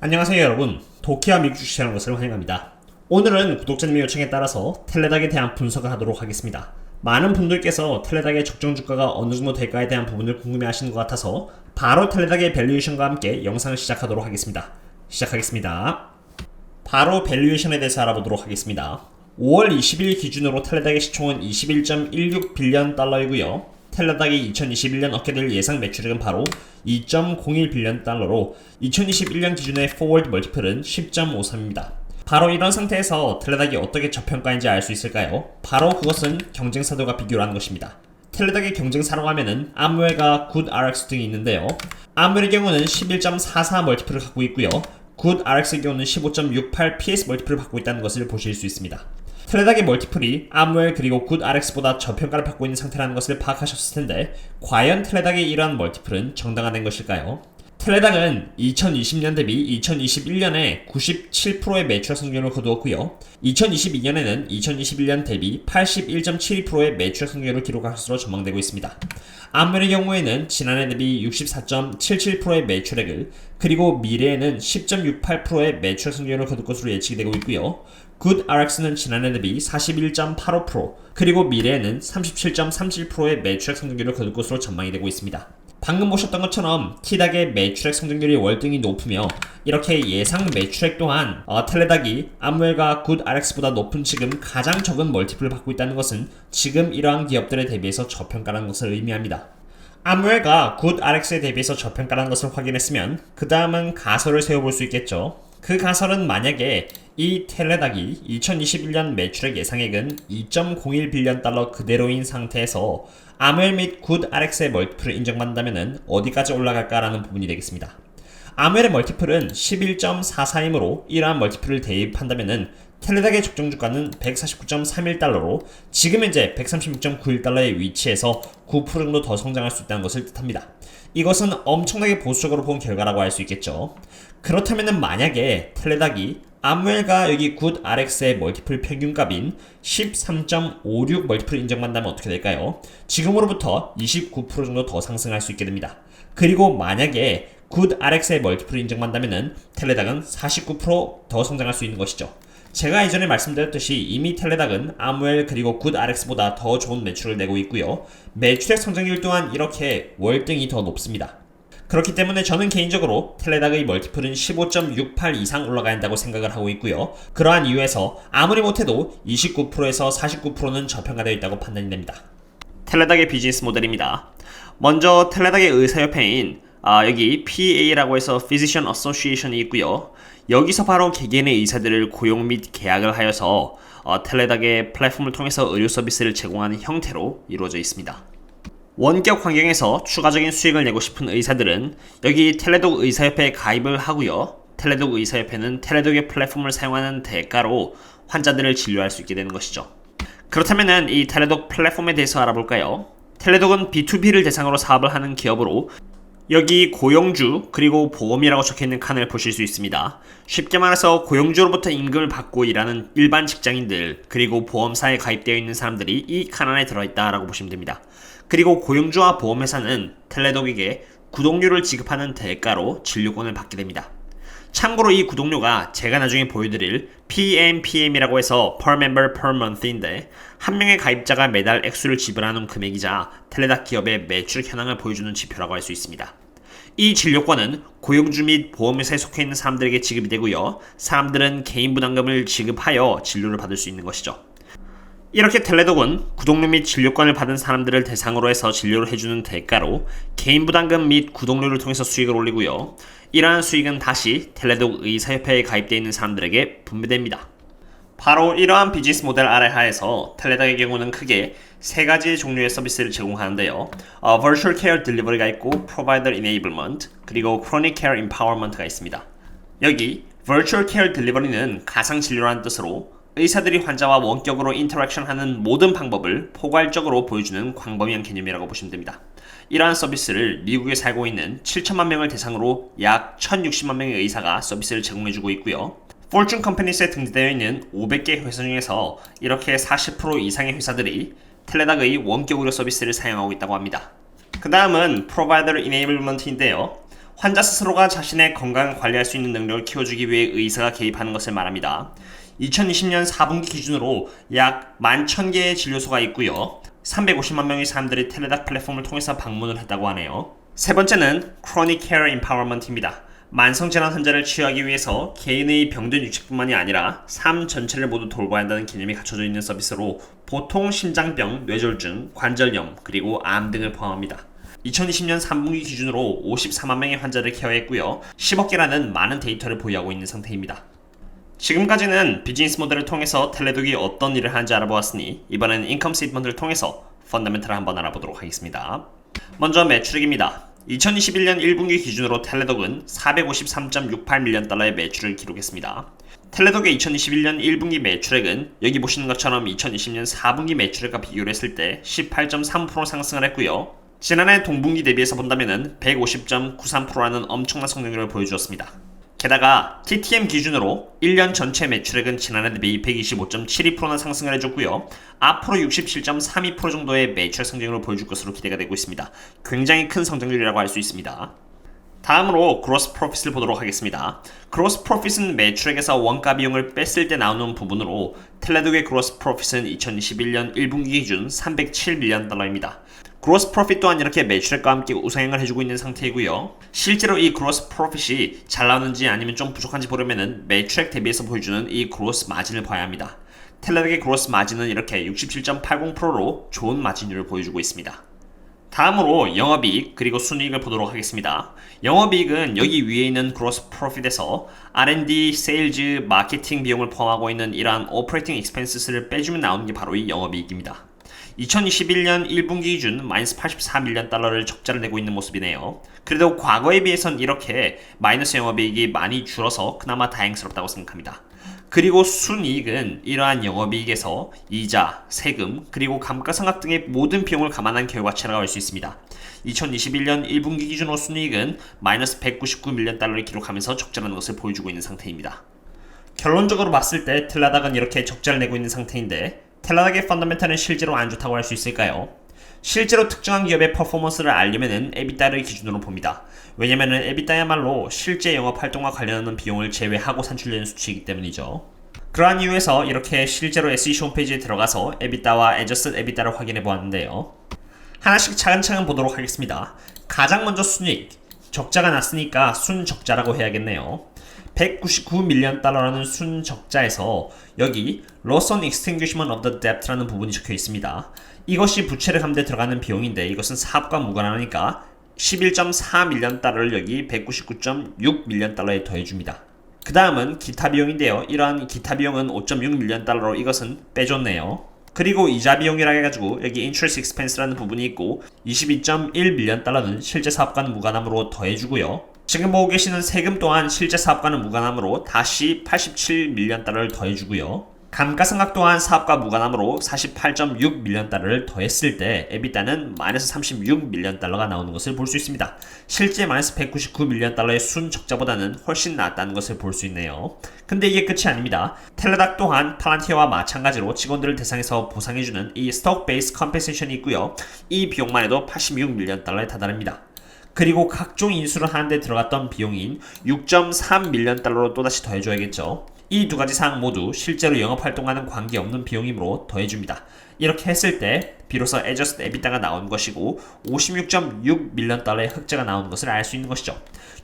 안녕하세요 여러분, 도키와 미국 주식시장의 것을 환영합니다. 오늘은 구독자님의 요청에 따라서 텔레닥에 대한 분석을 하도록 하겠습니다. 많은 분들께서 텔레닥의 적정 주가가 어느 정도 될까에 대한 부분을 궁금해 하시는 것 같아서 바로 텔레닥의 밸류에이션과 함께 영상을 시작하도록 하겠습니다. 시작하겠습니다. 바로 밸류에이션에 대해서 알아보도록 하겠습니다. 5월 20일 기준으로 텔레닥의 시총은 21.16 빌리언 달러이고요. 텔레닥이 2021년 얻게 될 예상 매출액은 바로 2.01 빌리언 달러로 2021년 기준의 포워드 멀티플은 10.53입니다. 바로 이런 상태에서 텔레닥이 어떻게 저평가인지 알 수 있을까요? 바로 그것은 경쟁사들과 비교를 하는 것입니다. 텔레닥의 경쟁사라고 하면은 아무웰과 굿RX 등이 있는데요. 아무웰의 경우는 11.44 멀티플을 갖고 있고요. 굿RX의 경우는 15.68 PS 멀티플을 갖고 있다는 것을 보실 수 있습니다. 텔레닥의 멀티플이 아무웰 그리고 굿RX보다 저평가를 받고 있는 상태라는 것을 파악하셨을 텐데 과연 텔레닥의 이러한 멀티플은 정당화된 것일까요? 텔레닥은 2020년 대비 2021년에 97%의 매출 성장률을 거두었고요. 2022년에는 2021년 대비 81.72%의 매출 성장률을 기록할 것으로 전망되고 있습니다. 아무웰의 경우에는 지난해 대비 64.77%의 매출액을 그리고 미래에는 10.68%의 매출 성장률을 거둘 것으로 예측이 되고 있고요. 굿RX는 지난해 대비 41.85% 그리고 미래에는 37.37%의 매출액 성장률을 거둘 것으로 전망이 되고 있습니다. 방금 보셨던 것처럼 T닥의 매출액 성장률이 월등히 높으며 이렇게 예상 매출액 또한 텔레닥이 아무웰과 굿RX보다 높은 지금 가장 적은 멀티플을 받고 있다는 것은 지금 이러한 기업들에 대비해서 저평가라는 것을 의미합니다. 아무웰과 굿RX에 대비해서 저평가라는 것을 확인했으면 그 다음은 가설을 세워볼 수 있겠죠. 그 가설은 만약에 이 텔레닥이 2021년 매출액 예상액은 2.01 빌리언 달러 그대로인 상태에서 아무웰 및 굿RX의 멀티플을 인정받는다면 어디까지 올라갈까라는 부분이 되겠습니다. 아무웰의 멀티플은 11.44이므로 이러한 멀티플을 대입한다면 텔레닥의 적정 주가는 149.31달러로 지금 현재 136.91달러의 위치에서 9% 정도 더 성장할 수 있다는 것을 뜻합니다. 이것은 엄청나게 보수적으로 본 결과라고 할 수 있겠죠. 그렇다면 만약에 텔레닥이 아무웰과 여기 굿RX의 멀티플 평균값인 13.56 멀티플을 인정받는다면 어떻게 될까요? 지금으로부터 29% 정도 더 상승할 수 있게 됩니다. 그리고 만약에 굿RX의 멀티플을 인정받는다면 텔레닥은 49% 성장할 수 있는 것이죠. 제가 이전에 말씀드렸듯이 이미 텔레닥은 아무웰 그리고 굿RX보다 더 좋은 매출을 내고 있고요. 매출액 성장률 또한 이렇게 월등히 더 높습니다. 그렇기 때문에 저는 개인적으로 텔레닥의 멀티플은 15.68 이상 올라가야 한다고 생각을 하고 있고요. 그러한 이유에서 아무리 못해도 29%에서 49%는 저평가되어 있다고 판단이 됩니다. 텔레닥의 비즈니스 모델입니다. 먼저 텔레닥의 의사협회인 여기 PA라고 해서 Physician Association이 있고요. 여기서 바로 개개인의 의사들을 고용 및 계약을 하여서 텔레닥의 플랫폼을 통해서 의료 서비스를 제공하는 형태로 이루어져 있습니다. 원격 환경에서 추가적인 수익을 내고 싶은 의사들은 여기 텔레독 의사협회에 가입을 하고요. 텔레독 의사협회는 텔레독의 플랫폼을 사용하는 대가로 환자들을 진료할 수 있게 되는 것이죠. 그렇다면 이 텔레독 플랫폼에 대해서 알아볼까요? 텔레독은 B2B를 대상으로 사업을 하는 기업으로 여기 고용주 그리고 보험이라고 적혀있는 칸을 보실 수 있습니다. 쉽게 말해서 고용주로부터 임금을 받고 일하는 일반 직장인들 그리고 보험사에 가입되어 있는 사람들이 이 칸 안에 들어있다라고 보시면 됩니다. 그리고 고용주와 보험회사는 텔레독에게 구독료를 지급하는 대가로 진료권을 받게 됩니다. 참고로 이 구독료가 제가 나중에 보여드릴 PMPM이라고 해서 Per Member Per Month인데 한 명의 가입자가 매달 액수를 지불하는 금액이자 텔레닥 기업의 매출 현황을 보여주는 지표라고 할 수 있습니다. 이 진료권은 고용주 및 보험회사에 속해있는 사람들에게 지급이 되고요. 사람들은 개인 부담금을 지급하여 진료를 받을 수 있는 것이죠. 이렇게 텔레독은 구독료 및 진료권을 받은 사람들을 대상으로 해서 진료를 해주는 대가로 개인 부담금 및 구독료를 통해서 수익을 올리고요. 이러한 수익은 다시 텔레독 의사협회에 가입되어 있는 사람들에게 분배됩니다. 바로 이러한 비즈니스 모델 아래 하에서 텔레닥의 경우는 크게 세 가지 종류의 서비스를 제공하는데요. Virtual Care Delivery가 있고 Provider Enablement 그리고 Chronic Care Empowerment가 있습니다. 여기 Virtual Care Delivery는 가상진료라는 뜻으로 의사들이 환자와 원격으로 인터랙션하는 모든 방법을 포괄적으로 보여주는 광범위한 개념이라고 보시면 됩니다. 이러한 서비스를 미국에 살고 있는 7천만 명을 대상으로 약 1,060만 명의 의사가 서비스를 제공해주고 있고요. Fortune Companies에 등재되어 있는 500개 회사 중에서 이렇게 40% 이상의 회사들이 텔레닥의 원격 의료 서비스를 사용하고 있다고 합니다. 그 다음은 Provider Enablement인데요. 환자 스스로가 자신의 건강을 관리할 수 있는 능력을 키워주기 위해 의사가 개입하는 것을 말합니다. 2020년 4분기 기준으로 약 11,000개의 진료소가 있고요. 350만 명의 사람들이 텔레닥 플랫폼을 통해서 방문을 했다고 하네요. 세 번째는 Chronic Care Empowerment입니다. 만성질환 환자를 치유하기 위해서 개인의 병든 육체뿐만이 아니라 삶 전체를 모두 돌봐야 한다는 개념이 갖춰져 있는 서비스로 보통 심장병, 뇌졸중, 관절염, 그리고 암 등을 포함합니다. 2020년 3분기 기준으로 54만 명의 환자를 케어했고요. 10억 개라는 많은 데이터를 보유하고 있는 상태입니다. 지금까지는 비즈니스 모델을 통해서 텔레독이 어떤 일을 하는지 알아보았으니 이번에는 인컴 스테이트먼트를 통해서 펀더멘털을 한번 알아보도록 하겠습니다. 먼저 매출액입니다. 2021년 1분기 기준으로 텔레독은 453.68밀리언 달러의 매출을 기록했습니다. 텔레독의 2021년 1분기 매출액은 여기 보시는 것처럼 2020년 4분기 매출액과 비교를 했을 때 18.3% 상승을 했고요. 지난해 동분기 대비해서 본다면 150.93%라는 엄청난 성장률을 보여주었습니다. 게다가 TTM 기준으로 1년 전체 매출액은 지난해 대비 125.72%나 상승을 해줬고요. 앞으로 67.32% 정도의 매출 성장률을 보여줄 것으로 기대가 되고 있습니다. 굉장히 큰 성장률이라고 할 수 있습니다. 다음으로 그로스 프로핏을 보도록 하겠습니다. 그로스 프로핏은 매출액에서 원가 비용을 뺐을 때 나오는 부분으로 텔레독의 그로스 프로핏은 2021년 1분기 기준 307밀리언 달러입니다. 그로스 프로핏 또한 이렇게 매출액과 함께 우상향을 해주고 있는 상태이고요. 실제로 이 그로스 프로핏이 잘 나오는지 아니면 좀 부족한지 보려면 매출액 대비해서 보여주는 이 그로스 마진을 봐야 합니다. 텔레독의 그로스 마진은 이렇게 67.80%로 좋은 마진율을 보여주고 있습니다. 다음으로 영업이익 그리고 순이익을 보도록 하겠습니다. 영업이익은 여기 위에 있는 그로스 프로핏에서 R&D, 세일즈, 마케팅 비용을 포함하고 있는 이러한 오퍼레이팅 익스펜스를 빼주면 나오는 게 바로 이 영업이익입니다. 2021년 1분기 기준 마이너스 84밀리언 달러를 적자를 내고 있는 모습이네요. 그래도 과거에 비해선 이렇게 마이너스 영업이익이 많이 줄어서 그나마 다행스럽다고 생각합니다. 그리고 순이익은 이러한 영업이익에서 이자, 세금, 그리고 감가상각 등의 모든 비용을 감안한 결과치라고 할 수 있습니다. 2021년 1분기 기준으로 순이익은 마이너스 199밀리언 달러를 기록하면서 적자라는 것을 보여주고 있는 상태입니다. 결론적으로 봤을 때 텔레닥은 이렇게 적자를 내고 있는 상태인데 텔레닥의 펀더멘탈은 실제로 안 좋다고 할 수 있을까요? 실제로 특정한 기업의 퍼포먼스를 알려면 에비타를 기준으로 봅니다. 왜냐면 에비타야말로 실제 영업활동과 관련하는 비용을 제외하고 산출되는 수치이기 때문이죠. 그러한 이유에서 이렇게 실제로 SEC 홈페이지에 들어가서 에비타와 애저스트 에비타를 확인해 보았는데요. 하나씩 차근차근 보도록 하겠습니다. 가장 먼저 순이익, 적자가 났으니까 순적자라고 해야겠네요. 199밀리언 달러라는 순적자에서 여기 Loss on Extinguishment of the Debt라는 부분이 적혀 있습니다. 이것이 부채를 갚는 데 들어가는 비용인데 이것은 사업과 무관하니까 11.4밀리언 달러를 여기 199.6밀리언 달러에 더해줍니다. 그 다음은 기타 비용인데요. 이러한 기타 비용은 5.6밀리언 달러로 이것은 빼줬네요. 그리고 이자 비용이라 해가지고 여기 interest expense라는 부분이 있고 22.1밀리언 달러는 실제 사업과는 무관함으로 더해주고요. 지금 보고 계시는 세금 또한 실제 사업과는 무관함으로 다시 87밀리언 달러를 더해주고요. 감가상각 또한 사업과 무관함으로 48.6밀리언 달러를 더했을 때 에비타는 마이너스 36밀리언 달러가 나오는 것을 볼 수 있습니다. 실제 마이너스 199밀리언 달러의 순적자보다는 훨씬 낫다는 것을 볼 수 있네요. 근데 이게 끝이 아닙니다. 텔레닥 또한 팔란티어와 마찬가지로 직원들을 대상해서 보상해주는 이 스톡 베이스 컴펜세이션이 있고요. 이 비용만 해도 86밀리언 달러에 다다릅니다. 그리고 각종 인수를 하는데 들어갔던 비용인 6.3밀리언 달러로 또다시 더해줘야겠죠. 이 두 가지 사항 모두 실제로 영업활동과는 관계없는 비용이므로 더해줍니다. 이렇게 했을 때 비로소 Adjusted EBITDA가 나온 것이고 56.6밀리언 달러의 흑자가 나오는 것을 알 수 있는 것이죠.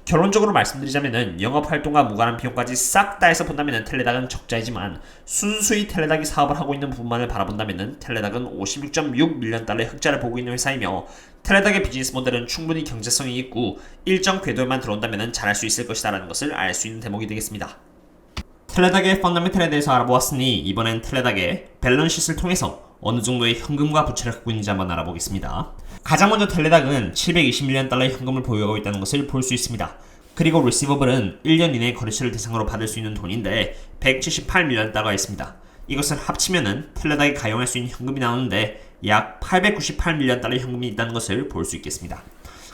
결론적으로 말씀드리자면 영업활동과 무관한 비용까지 싹 다 해서 본다면 텔레닥은 적자이지만 순수히 텔레닥이 사업을 하고 있는 부분만을 바라본다면 텔레닥은 56.6밀리언 달러의 흑자를 보고 있는 회사이며 텔레닥의 비즈니스 모델은 충분히 경제성이 있고 일정 궤도에만 들어온다면 잘할 수 있을 것이다 라는 것을 알 수 있는 대목이 되겠습니다. 텔레닥의 펀더멘털에 대해서 알아보았으니 이번엔 텔레닥의 밸런스시트를 통해서 어느 정도의 현금과 부채를 갖고 있는지 한번 알아보겠습니다. 가장 먼저 텔레닥은 720밀리언 달러의 현금을 보유하고 있다는 것을 볼 수 있습니다. 그리고 리시버블은 1년 이내 거래처를 대상으로 받을 수 있는 돈인데 178밀리언 달러가 있습니다. 이것을 합치면은 텔레닥이 가용할 수 있는 현금이 나오는데 약 898밀리언 달러의 현금이 있다는 것을 볼 수 있겠습니다.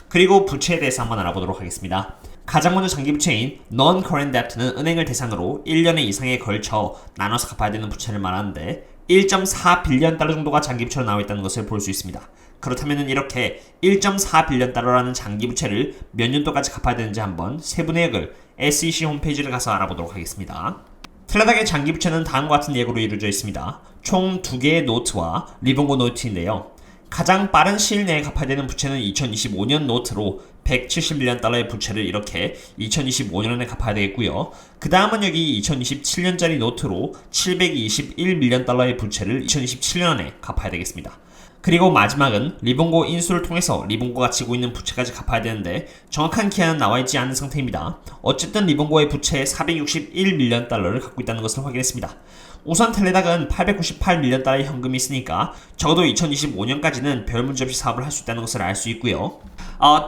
그리고 부채에 대해서 한번 알아보도록 하겠습니다. 가장 먼저 장기부채인 Non-Current Debt는 은행을 대상으로 1년의 이상에 걸쳐 나눠서 갚아야 되는 부채를 말하는데 1.4빌리언 달러 정도가 장기부채로 나와 있다는 것을 볼 수 있습니다. 그렇다면 이렇게 1.4빌리언 달러라는 장기 부채를 몇 년도까지 갚아야 되는지 한번 세부 내역을 SEC 홈페이지를 가서 알아보도록 하겠습니다. 텔레닥의 장기 부채는 다음과 같은 예고로 이루어져 있습니다. 총 2개의 노트와 리본고 노트인데요. 가장 빠른 시일 내에 갚아야 되는 부채는 2025년 노트로 171년 달러의 부채를 이렇게 2025년에 갚아야 되겠고요. 그 다음은 여기 2027년짜리 노트로 721밀리언 달러의 부채를 2027년에 갚아야 되겠습니다. 그리고 마지막은 리본고 인수를 통해서 리본고가 지고 있는 부채까지 갚아야 되는데 정확한 기한은 나와있지 않은 상태입니다. 어쨌든 리본고의 부채 461밀리언 달러를 갖고 있다는 것을 확인했습니다. 우선 텔레닥은 898밀리언 달러의 현금이 있으니까 적어도 2025년까지는 별 문제 없이 사업을 할 수 있다는 것을 알 수 있고요.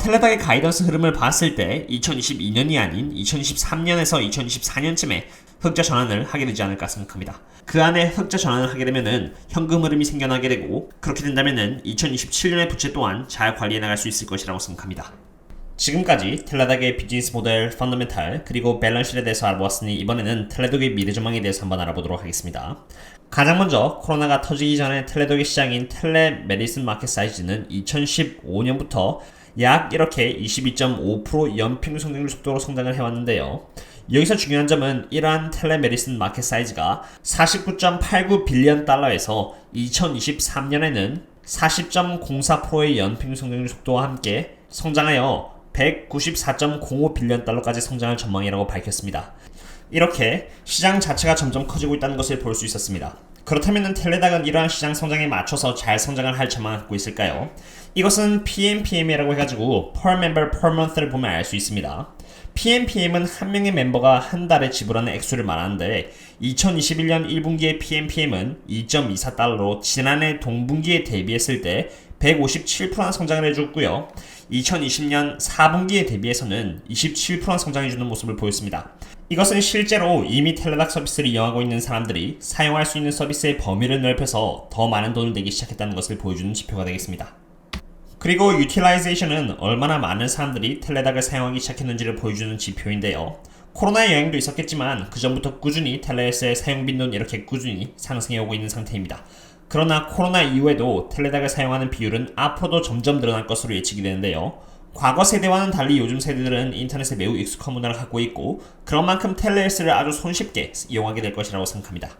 텔레닥의 가이던스 흐름을 봤을 때 2022년이 아닌 2023년에서 2024년쯤에 흑자 전환을 하게 되지 않을까 생각합니다. 그 안에 흑자 전환을 하게 되면은 현금 흐름이 생겨나게 되고, 그렇게 된다면은 2027년의 부채 또한 잘 관리해 나갈 수 있을 것이라고 생각합니다. 지금까지 텔레닥의 비즈니스 모델, 펀더멘탈, 그리고 밸런스에 대해서 알아보았으니 이번에는 텔레독의 미래 전망에 대해서 한번 알아보도록 하겠습니다. 가장 먼저 코로나가 터지기 전에 텔레독의 시장인 텔레메디슨 마켓 사이즈는 2015년부터 약 이렇게 22.5% 연평균 성장률 속도로 성장을 해왔는데요. 여기서 중요한 점은 이러한 텔레메디슨 마켓 사이즈가 49.89빌리언 달러에서 2023년에는 40.04%의 연평균 성장률 속도와 함께 성장하여 194.05빌리언 달러까지 성장할 전망이라고 밝혔습니다. 이렇게 시장 자체가 점점 커지고 있다는 것을 볼 수 있었습니다. 그렇다면 텔레닥은 이러한 시장 성장에 맞춰서 잘 성장을 할 전망을 갖고 있을까요? 이것은 PMPM이라고 해가지고 Per Member Per Month를 보면 알 수 있습니다. PMPM은 한 명의 멤버가 한 달에 지불하는 액수를 말하는데 2021년 1분기의 PMPM은 2.24달러로 지난해 동분기에 대비했을 때 157% 성장을 해줬고요. 2020년 4분기에 대비해서는 27% 성장해주는 모습을 보였습니다. 이것은 실제로 이미 텔레닥 서비스를 이용하고 있는 사람들이 사용할 수 있는 서비스의 범위를 넓혀서 더 많은 돈을 내기 시작했다는 것을 보여주는 지표가 되겠습니다. 그리고 유틸라이제이션은 얼마나 많은 사람들이 텔레닥을 사용하기 시작했는지를 보여주는 지표인데요. 코로나의 영향도 있었겠지만 그 전부터 꾸준히 텔레스의 사용 빈도는 이렇게 꾸준히 상승해오고 있는 상태입니다. 그러나 코로나 이후에도 텔레닥을 사용하는 비율은 앞으로도 점점 늘어날 것으로 예측이 되는데요. 과거 세대와는 달리 요즘 세대들은 인터넷에 매우 익숙한 문화를 갖고 있고, 그런 만큼 텔레스를 아주 손쉽게 이용하게 될 것이라고 생각합니다.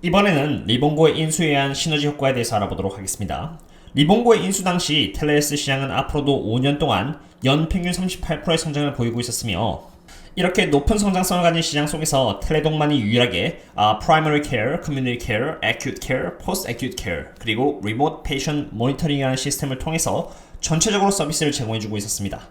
이번에는 리본고의 인수에 의한 시너지 효과에 대해서 알아보도록 하겠습니다. 리본고의 인수 당시 텔레스 시장은 앞으로도 5년 동안 연평균 38%의 성장을 보이고 있었으며, 이렇게 높은 성장성을 가진 시장 속에서 텔레독만이 유일하게 Primary Care, Community Care, Acute Care, Post Acute Care, 그리고 Remote Patient Monitoring이라는 시스템을 통해서 전체적으로 서비스를 제공해주고 있었습니다.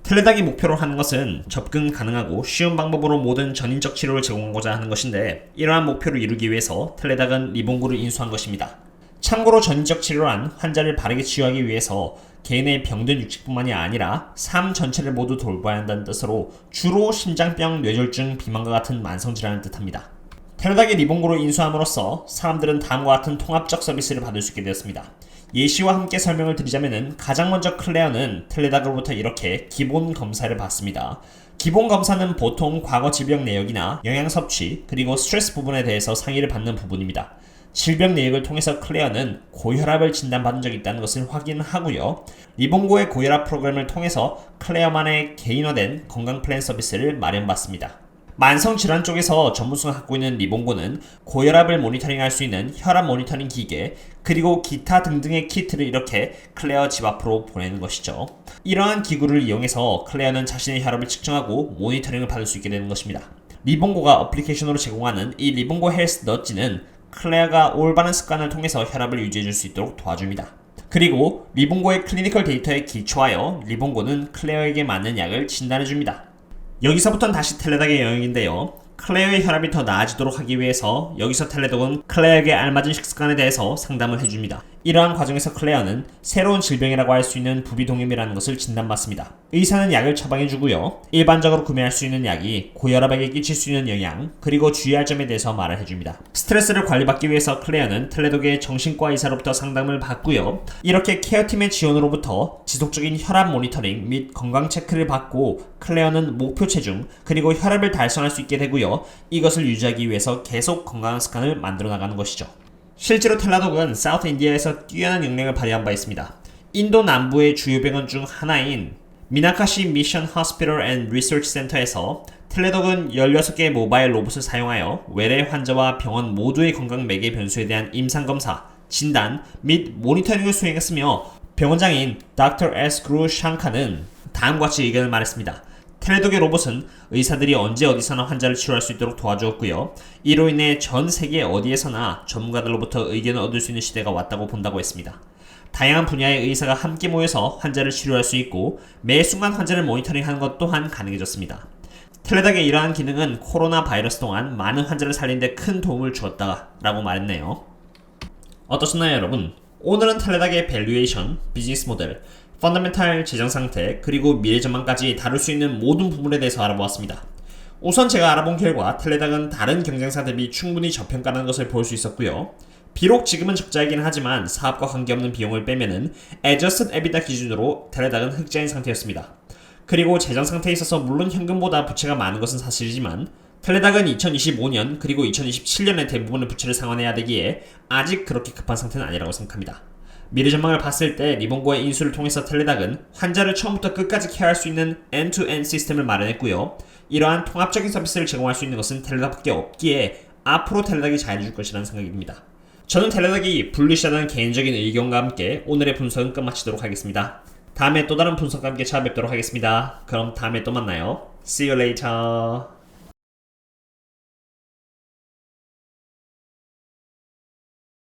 텔레닥이 목표로 하는 것은 접근 가능하고 쉬운 방법으로 모든 전인적 치료를 제공하고자 하는 것인데, 이러한 목표를 이루기 위해서 텔레닥은 리본고를 인수한 것입니다. 참고로 전인적 치료란 환자를 바르게 치유하기 위해서 개인의 병든 육식뿐만이 아니라 삶 전체를 모두 돌봐야 한다는 뜻으로 주로 심장병, 뇌졸중, 비만과 같은 만성질환을 뜻합니다. 텔레닥의 리본고를 인수함으로써 사람들은 다음과 같은 통합적 서비스를 받을 수 있게 되었습니다. 예시와 함께 설명을 드리자면 가장 먼저 클레어는 텔레닥으로부터 이렇게 기본 검사를 받습니다. 기본 검사는 보통 과거 질병 내역이나 영양 섭취, 그리고 스트레스 부분에 대해서 상의를 받는 부분입니다. 질병 내역을 통해서 클레어는 고혈압을 진단받은 적이 있다는 것을 확인하고요. 리본고의 고혈압 프로그램을 통해서 클레어만의 개인화된 건강 플랜 서비스를 마련받습니다. 만성질환 쪽에서 전문성을 갖고 있는 리본고는 고혈압을 모니터링할 수 있는 혈압 모니터링 기계, 그리고 기타 등등의 키트를 이렇게 클레어 집 앞으로 보내는 것이죠. 이러한 기구를 이용해서 클레어는 자신의 혈압을 측정하고 모니터링을 받을 수 있게 되는 것입니다. 리본고가 어플리케이션으로 제공하는 이 리본고 헬스 너지는 클레어가 올바른 습관을 통해서 혈압을 유지해줄 수 있도록 도와줍니다. 그리고 리본고의 클리니컬 데이터에 기초하여 리본고는 클레어에게 맞는 약을 진단해줍니다. 여기서부터는 다시 텔레닥의 영역인데요. 클레어의 혈압이 더 나아지도록 하기 위해서 여기서 텔레독은 클레어에게 알맞은 식습관에 대해서 상담을 해줍니다. 이러한 과정에서 클레어는 새로운 질병이라고 할 수 있는 부비동염이라는 것을 진단받습니다. 의사는 약을 처방해주고요. 일반적으로 구매할 수 있는 약이 고혈압에게 끼칠 수 있는 영향, 그리고 주의할 점에 대해서 말을 해줍니다. 스트레스를 관리받기 위해서 클레어는 텔레독의 정신과 의사로부터 상담을 받고요. 이렇게 케어팀의 지원으로부터 지속적인 혈압 모니터링 및 건강 체크를 받고 클레어는 목표 체중, 그리고 혈압을 달성할 수 있게 되고요. 이것을 유지하기 위해서 계속 건강한 습관을 만들어 나가는 것이죠. 실제로 텔라독은 사우스 인디아에서 뛰어난 역량을 발휘한 바 있습니다. 인도 남부의 주요 병원 중 하나인 미나카시 미션 호스피털 앤 리서치 센터에서 텔레독은 16개의 모바일 로봇을 사용하여 외래 환자와 병원 모두의 건강 매개 변수에 대한 임상검사, 진단 및 모니터링을 수행했으며 병원장인 Dr. S. 그루 샹카는 다음과 같이 의견을 말했습니다. 텔레독의 로봇은 의사들이 언제 어디서나 환자를 치료할 수 있도록 도와주었고요. 이로 인해 전 세계 어디에서나 전문가들로부터 의견을 얻을 수 있는 시대가 왔다고 본다고 했습니다. 다양한 분야의 의사가 함께 모여서 환자를 치료할 수 있고 매 순간 환자를 모니터링하는 것 또한 가능해졌습니다. 텔레닥의 이러한 기능은 코로나 바이러스 동안 많은 환자를 살리는 데 큰 도움을 주었다라고 말했네요. 어떠셨나요 여러분? 오늘은 텔레닥의 밸류에이션, 비즈니스 모델, 펀더멘탈 재정 상태, 그리고 미래 전망까지 다룰 수 있는 모든 부분에 대해서 알아보았습니다. 우선 제가 알아본 결과 텔레닥은 다른 경쟁사 대비 충분히 저평가라는 것을 볼 수 있었고요. 비록 지금은 적자이긴 하지만 사업과 관계없는 비용을 빼면은 Adjusted EBITDA 기준으로 텔레닥은 흑자인 상태였습니다. 그리고 재정 상태에 있어서 물론 현금보다 부채가 많은 것은 사실이지만 텔레닥은 2025년 그리고 2027년에 대부분의 부채를 상환해야 되기에 아직 그렇게 급한 상태는 아니라고 생각합니다. 미래 전망을 봤을 때 리본고의 인수를 통해서 텔레닥은 환자를 처음부터 끝까지 케어할 수 있는 end-to-end 시스템을 마련했고요. 이러한 통합적인 서비스를 제공할 수 있는 것은 텔레닥밖에 없기에 앞으로 텔레닥이 잘해줄 것이라는 생각이 듭니다. 저는 텔레닥이 불리시하다는 개인적인 의견과 함께 오늘의 분석은 끝마치도록 하겠습니다. 다음에 또 다른 분석과 함께 찾아뵙도록 하겠습니다. 그럼 다음에 또 만나요. See you later.